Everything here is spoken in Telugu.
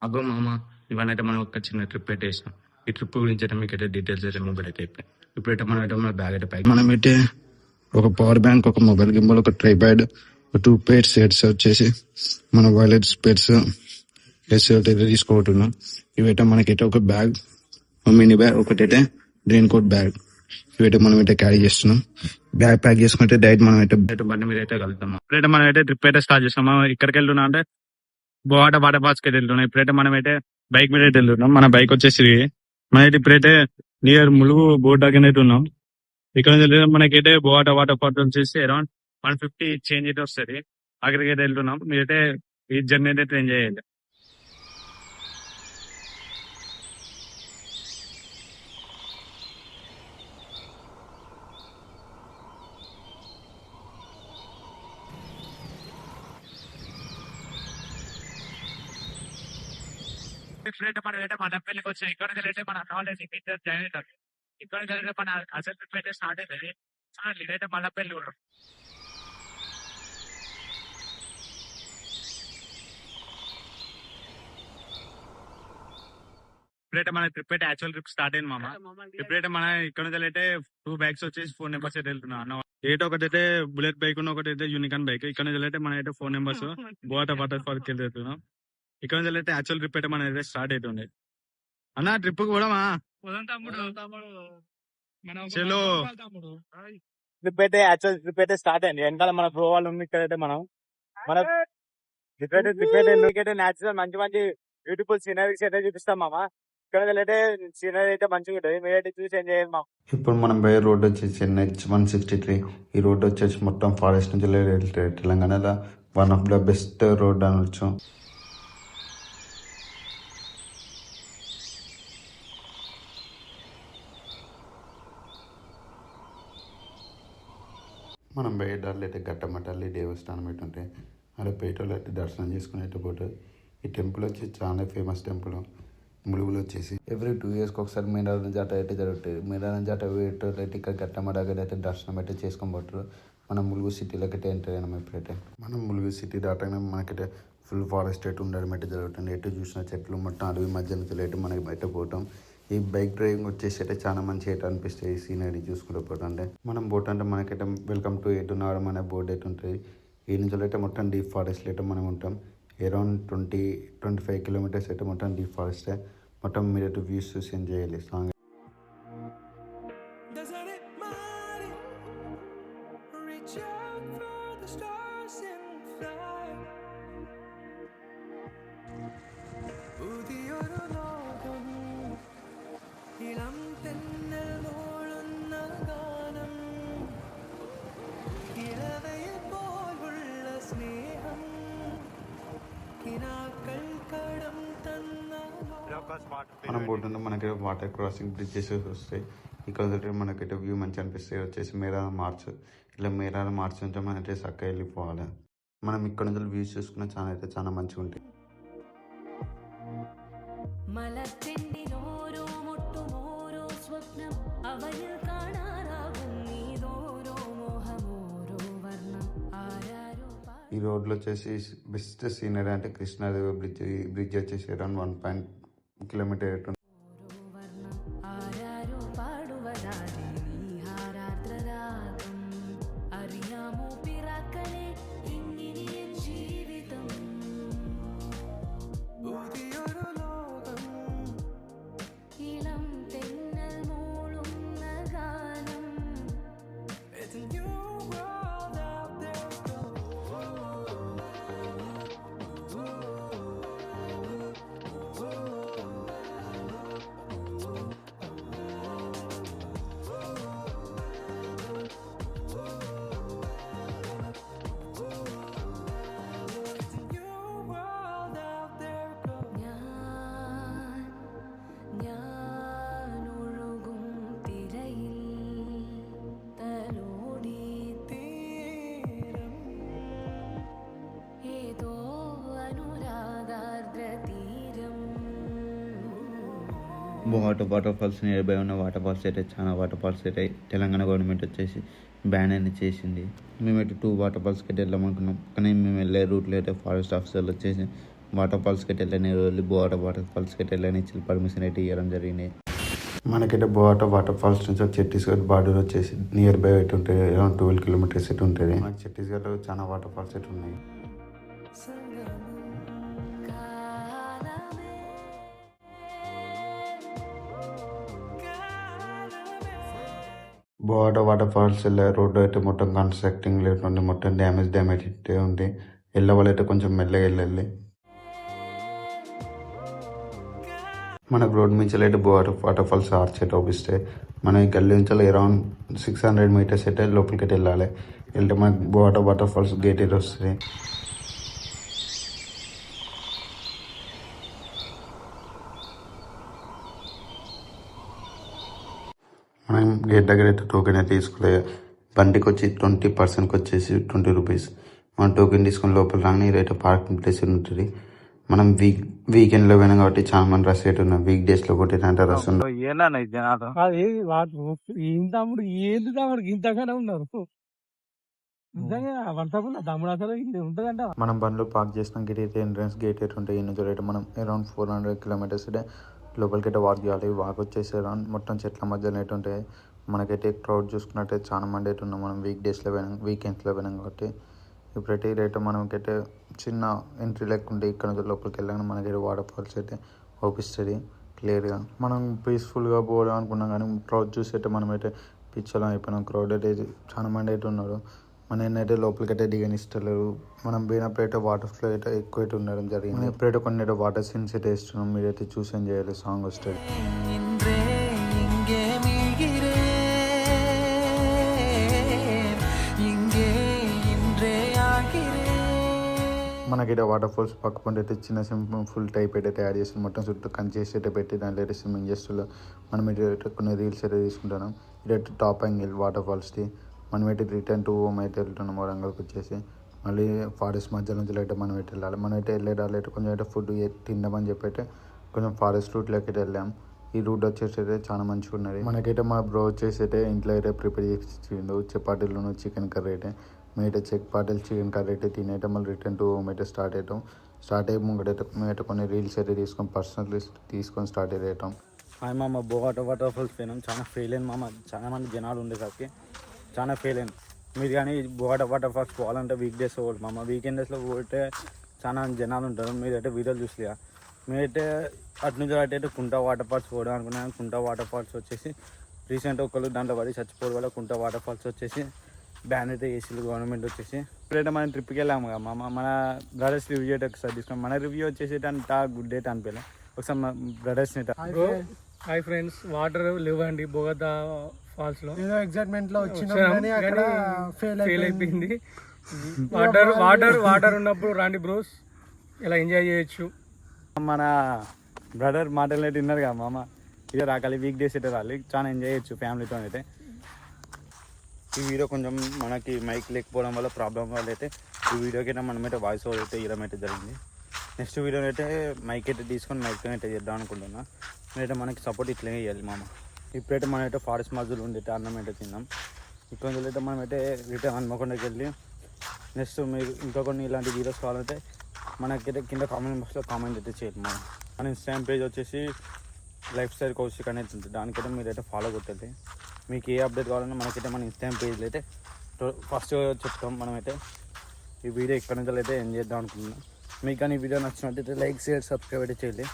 అగో మామ, ఇవన్నీ అయితే మనం ఒక చిన్న ట్రిప్ అయితే వేసినాం. ఈ ట్రిప్ గురించి అయితే మీకు అయితే డీటెయిల్స్ అయితే మొబైల్ అయితే చెప్పాను. ఇప్పుడైతే మనం అయితే మన బ్యాగ్ అయితే పైకి మనమైతే ఒక పవర్ బ్యాంక్, ఒక మొబైల్ గింబల్, ఒక ట్రైపాడ్, ఒక 2 pairs హెడ్స్ వచ్చేసి మన వైలెట్ స్పెట్స్ హెడ్సెట్ అయితే తీసుకోబోతున్నాం. ఇవైతే మనకైతే ఒక బ్యాగ్, మినీ బ్యాగ్, ఒకటైతే రెయిన్ కోట్ బ్యాగ్, ఇవైతే మనం అయితే క్యారీ చేస్తున్నాం. బ్యాగ్ ప్యాక్ చేసుకుంటే డైరెక్ట్ మనం అయితే బండి మీద అయితే కలుగుతాం. ఇప్పుడైతే మనం అయితే ట్రిప్ అయితే స్టార్ట్ చేస్తాం. ఇక్కడికి వెళ్తున్నా అంటే బోవాట వాటర్ ఫాల్స్ కి వెళ్తున్నాం. ఇప్పుడైతే మనం అయితే బైక్ మీద అయితే వెళ్తున్నాం. మన బైక్ వచ్చేసి మనైతే ఇప్పుడైతే నియర్ ములుగు బోట్ దగ్గర అయితే ఉన్నాం. ఇక్కడ నుంచి మనకైతే బోవాట వాటర్ ఫాల్స్ వచ్చేసి అరౌండ్ 150 చేంజ్ అయితే వస్తుంది. అక్కడికి అయితే వెళ్తున్నాం. మీరైతే ఈ జర్నీ అయితే ఎంజాయ్ చేయాలి. ఇప్పుడైతే మనం అయితే మదనపల్లికి వచ్చాం. ఇక్కడ నుంచి అయితే మన కాలేజ్ జాయిన్ అవుతారు. ఇక్కడ నుంచి అయితే మన అసలు ట్రిప్ అయితే స్టార్ట్ అవుతుంది. ఇదైతే మదనపల్లి ఊరు. ఇప్పుడైతే మన ట్రిప్ అయితే యాక్చువల్ ట్రిప్ స్టార్ట్ అయింది మామ. ఇప్పుడైతే మన ఇక్కడ నుంచి అయితే 2 బైక్స్ వచ్చేసి 4 నెంబర్స్ అయితే వెళ్తున్నాం అన్న. ఒకటైతే బుల్లెట్ బైక్ ఉన్న ఒకటైతే యూనికాన్ బైక్. ఇక్కడ నుంచి అయితే మన అయితే 4 నెంబర్స్ బోవాట వాటర్ ఫాల్స్ కి వెళ్తున్నాం. ఇక్కడ నుంచి అయితే యాక్చువల్ ట్రిప్ అయితే మన అయితే స్టార్ట్ అవుతుంది అన్న. ట్రిప్ కూడా చలో ట్రిప్ అయితే యాక్చువల్ ట్రిప్ అయితే స్టార్ట్ అయింది. వెనకాల మన ప్రో వాళ్ళు ఉంది. ఇక్కడైతే మనం మన ట్రిప్ అయితే నేచురల్ మంచి మంచి బ్యూటిఫుల్ సీనరీస్ అయితే చూపిస్తాం మామ. ఇక్కడ అయితే సీనరీ అయితే మంచిగా ఉంటుంది. మీరైతే చూసి ఎంజాయ్ చేయండి మామ. ఇప్పుడు మనం పోయే రోడ్ వచ్చేసి NH 163. ఈ రోడ్ వచ్చేసి మొత్తం ఫారెస్ట్ నుంచి తెలంగాణలో one of the best road అనొచ్చు. మనం పోయేటప్పుడు అయితే గట్టమటల్లి దేవస్థానం అయితే ఉంటాయి. అక్కడ పేటోళ్ళు అయితే దర్శనం చేసుకునేట్టు పోతే ఈ టెంపుల్ వచ్చి చాలా ఫేమస్ టెంపుల్. ములుగులు వచ్చేసి ఎవ్రీ 2 years ఒకసారి మేడారం జాతర అయితే జరుగుతుంది. మేడారం జాతర పోయేటోళ్ళు అయితే ఇక్కడ గట్టమట దగ్గర అయితే దర్శనం అయితే చేసుకొని పోతారు. మనం ములుగు సిటీలోకి అయితే ఎంటర్ అయినాం. ఇప్పుడైతే మనం ములుగు సిటీ దాటగానే మనకైతే ఫుల్ ఫారెస్ట్ అయితే ఉండడం అయితే జరుగుతుంది. ఎటు చూసిన చెట్లు మొత్తం అడవి మధ్య నుంచి అయితే మనకి బయట పోవటం. ఈ బైక్ డ్రైవింగ్ వచ్చేసి అయితే చాలా మంచి అయితే అనిపిస్తుంది. ఈ సీనరీ చూసుకుంటూ పోతుంటే మనం బోట్ అంటే మనకైతే వెల్కమ్ టు ఎటునాడం అనే బోర్డు అయితే ఉంటుంది. ఈ నుంచి అయితే మొత్తం డీప్ ఫారెస్ట్ అయితే మనం ఉంటాం. అరౌండ్ 20-25 kilometers అయితే మొత్తం డీప్ ఫారెస్ట్. మొత్తం మీరు అయితే వ్యూస్ చూసి ఎంజాయ్ చేయాలి. సాంగ్ మనం పోతుంటే మనకి వాటర్ క్రాసింగ్ బ్రిడ్జెస్ వస్తాయి. ఇక్కడ మనకైతే వ్యూ మంచి అనిపిస్తాయి. వచ్చేసి మేడారం మార్చ్. ఇలా మేడారం మార్చ్ నుంచి మనం అయితే చక్క వెళ్ళిపోవాలి. మనం ఇక్కడ నుంచి వ్యూస్ చూసుకున్న చాలా అయితే చాలా మంచిగా ఉంటాయి. ఈ రోడ్లో వచ్చేసి బెస్ట్ సీనరీ అంటే కృష్ణాదేవి బ్రిడ్జ్. ఈ బ్రిడ్జ్ వచ్చేసి around 1 kilometer. Water falls near by ఉన్న వాటర్ ఫాల్స్ అయితే చాలా వాటర్ ఫాల్స్ అయితే తెలంగాణ గవర్నమెంట్ వచ్చేసి బ్యాన్ అనేది చేసింది. మేమైతే 2 వాటర్ ఫాల్స్కి అయితే వెళ్ళామనుకున్నాం. కానీ మేము వెళ్ళే రూట్లో అయితే ఫారెస్ట్ ఆఫీసర్లు వచ్చేసి వాటర్ ఫాల్స్కి అయితే వెళ్ళని రోజు బోవాట వాటర్ ఫాల్స్కి అయితే వెళ్ళని పర్మిషన్ అయితే ఇవ్వడం జరిగింది. మనకైతే బోవాట వాటర్ ఫాల్స్ నుంచి ఛత్తీస్గఢ్ బార్డర్ వచ్చేసి నియర్ బై అయితే ఉంటుంది, అరౌండ్ 12 కిలోమీటర్స్ అయితే ఉంటుంది. మనకి ఛత్తీస్గఢ్లో చాలా వాటర్ ఫాల్స్ అయితే ఉన్నాయి. బోవాట వాటర్ ఫాల్స్ వెళ్ళే రోడ్డు అయితే మొత్తం కన్స్ట్రక్టింగ్ లేకుంటే మొత్తం డ్యామేజ్ అయితే ఉంది. వెళ్ళే వాళ్ళు అయితే కొంచెం మెల్లగా వెళ్ళాలి. మనకు రోడ్ నుంచి అయితే బోవాట వాటర్ ఫాల్స్ ఆర్చ్ అయితే అవుపిస్తే మన ఈ గల్లీ నుంచి అరౌండ్ 600 మీటర్స్ అయితే లోపలికి అయితే వెళ్ళాలి. వెళ్తే మనకు బోవాట వాటర్ ఫాల్స్ గేట్ అయితే వస్తుంది. మనం గేట్ దగ్గర అయితే టోకెన్ అయితే తీసుకోలేదు. బండికి వచ్చి 20%కి వచ్చేసి 20 రూపీస్. మనం టోకెన్ తీసుకుని లోపల రాగానే ఇదైతే పార్కింగ్ ప్లేస్ ఉంటుంది. మనం వీకెండ్లో పోయినాం కాబట్టి చాలా మంది రష్ అయితే ఉన్నాం. వీక్ డేస్లో కొట్టి అంటే రష్ ఉండదు. తమ్ముడు ఏంది తమ్ముడు ఇంతగానే ఉన్నారు నిజంగా వంటకుండా తమ్ముడు అసలు ఇది ఉంటదంట. మనం బండ్లు పార్క్ చేసిన గేట్ అయితే ఎంట్రన్స్ గేట్ అయితే ఉంటాయి. ఈ నుంచి అయితే మనం అరౌండ్ 400 కిలోమీటర్స్ అయితే లోపలికి అయితే వాక్ చేయాలి. వాక్ వచ్చేసి అరౌండ్ మొత్తం చెట్ల మధ్యలో అయితే ఉంటాయి. మనకైతే క్రౌడ్ చూసుకున్నట్టయితే చాలా మంది అయితే ఉన్నాం. మనం వీక్ డేస్లో పోయినాం, వీకెండ్స్లో పోయినాం కాబట్టి ఇప్పుడైతే ఇదైతే మనకైతే చిన్న ఎంట్రీ లెక్క ఉంటే ఇక్కడ నుంచి లోపలికి వెళ్ళగానే మనకైతే వాటర్ ఫాల్స్ అయితే అవుపిస్తుంది క్లియర్గా. మనం పీస్ఫుల్గా పోదాం అనుకున్నాం కానీ క్రౌడ్ చూసి అయితే మనమైతే పిచ్చలో అయిపోయినాం. క్రౌడ్ అయితే చాలా మంది అయితే ఉన్నారు. మన ఏంటంటే లోపలికి అయితే దిగనిస్తలేరు. మనం పోయినప్పుడు అయితే వాటర్ ఫ్లో అయితే ఎక్కువ అయితే ఉండడం జరిగింది. ఎప్పుడైతే కొన్ని అయితే వాటర్ సీన్స్ అయితే ఇస్తున్నాం. మీరైతే చూసి ఎంజాయ్ చేయాలి. సాంగ్ వస్తుంది. మనకైతే వాటర్ ఫాల్స్ పక్క పంట అయితే చిన్న స్విమ్మింగ్ పూల్ టైప్ అయితే తయారు చేసి మొత్తం చుట్టూ కంచేసి అయితే పెట్టి దాంట్లో అయితే స్విమ్మింగ్ చేస్తూ మనం అయితే కొన్ని రీల్స్ అయితే తీసుకుంటున్నాం. ఇదైతే టాప్ యాంగిల్ వాటర్ ఫాల్స్ది. మనం అయితే రిటర్న్ టు హోమ్ అయితే వెళ్తున్నాం వరంగల్కి వచ్చేసి. మళ్ళీ ఫారెస్ట్ మధ్య నుంచి అయితే మనం అయితే వెళ్ళాలి. మనం అయితే వెళ్ళేదాళ్ళు అయితే కొంచెం అయితే ఫుడ్ తిందామని చెప్పి అయితే కొంచెం ఫారెస్ట్ రూట్లోకి అయితే వెళ్ళాం. ఈ రూట్ వచ్చేసి అయితే చాలా మంచిగా ఉన్నది. మనకైతే మా బ్రో వచ్చేసి అయితే ఇంట్లో అయితే ప్రిపేర్ చేసిండు చపాతీలను చికెన్ కర్రీ అయితే. మేమైతే చపాతీలు చికెన్ కర్రీ అయితే తినేయటం మళ్ళీ రిటర్న్ టు హోమ్ అయితే స్టార్ట్ అయ్యి ముంగటైతే మేమైతే కొన్ని రీల్స్ అయితే తీసుకొని పర్సనల్ తీసుకొని స్టార్ట్ అయ్యేయటం. హాయ్ మామ వాటర్ ఫాల్స్ పోయినాం. చాలా ఫెయిల్ అయింది మామ. చాలా మంది జనాలు ఉండేసరికి చాలా ఫెయిల్ అయింది. మీరు కానీ వాటర్ ఫాల్స్ పోవాలంటే వీక్ డేస్ పోవాలి మామ. వీకెండ్ డేస్లో పోతే చాలా జనాలు ఉంటారు. మీరైతే వీడియోలు చూసిగా. మీరైతే అటు నుంచి అటైతే కుంటా వాటర్ ఫాల్స్ పోవడం అనుకున్నాను. కుంటా వాటర్ ఫాల్స్ వచ్చేసి రీసెంట్ ఒకళ్ళు దాంట్లో పడి చచ్చిపోవడం వల్ల కుంటా వాటర్ ఫాల్స్ వచ్చేసి బ్యాన్ అయితే వేసి గవర్నమెంట్ వచ్చేసి. ఇప్పుడైతే మనం ట్రిప్కి వెళ్ళాము కదా మామ. మన బ్రదర్స్ రివ్యూ అయితే ఒకసారి తీసుకున్నాం. మన రివ్యూ వచ్చేసి అంత గుడ్ అయితే అనిపించలే. ఒకసారి మా బ్రదర్స్ని హాయ్ ఫ్రెండ్స్, వాటర్ లేవండి బోగతా ఫాల్స్ లో. ఏదో ఎగ్జైట్మెంట్ లో అక్కడ ఫెయిల్ అయిపోయింది. వాటర్ ఉన్నప్పుడు రాండి బ్రోస్, ఇలా ఎంజాయ్ చేయొచ్చు. మన బ్రదర్ మాటలు అయితే విన్నారు కదా మామ. ఇదే రాకాలి వీక్ డేస్ అయితే రాలి చాలా ఎంజాయ్ చేయొచ్చు ఫ్యామిలీతో అయితే. ఈ వీడియో కొంచెం మనకి మైక్ లేకపోవడం వల్ల ప్రాబ్లం వల్ల అయితే ఈ వీడియోకి అయితే మనమైతే వాయిస్ ఓవర్ అయితే ఇవ్వడం అయితే జరిగింది. నెక్స్ట్ వీడియోని అయితే మైక్ అయితే తీసుకొని మైక్తో అయితే చేద్దాం అనుకుంటున్నా. నేనైతే మనకి సపోర్ట్ ఇట్లనే ఇవ్వాలి మామ. ఇప్పుడైతే మనం అయితే ఫారెస్ట్ మధ్యలో ఉండేది అన్నం అయితే తిన్నాం. ఇక్కడ అయితే మనం అయితే రిటర్న్ హన్మకొండకి వెళ్ళి నెక్స్ట్ మీరు ఇంకా కొన్ని ఇలాంటి వీడియోస్ కావాలంటే మనకైతే కింద కామెంట్ బాక్స్లో కామెంట్ అయితే చేయండి. మన ఇన్స్టాగ్రామ్ పేజ్ వచ్చేసి లైఫ్ స్టైల్ కౌశిక్ అనేది ఉంటుంది. దానికైతే మీరైతే ఫాలో కొట్టండి. మీకు ఏ అప్డేట్ కావాలన్నా మనకైతే మన ఇన్స్టాగ్రామ్ పేజ్లో అయితే ఫస్ట్ చెప్తాం. మనమైతే ఈ వీడియో ఇక్కడ నుంచి అయితే ఎంజాయ్ చేద్దాం అనుకుంటున్నాం. మీకు కానీ ఈ వీడియో నచ్చినట్టయితే లైక్ షేర్ సబ్స్క్రైబ్ అయితే చేయండి.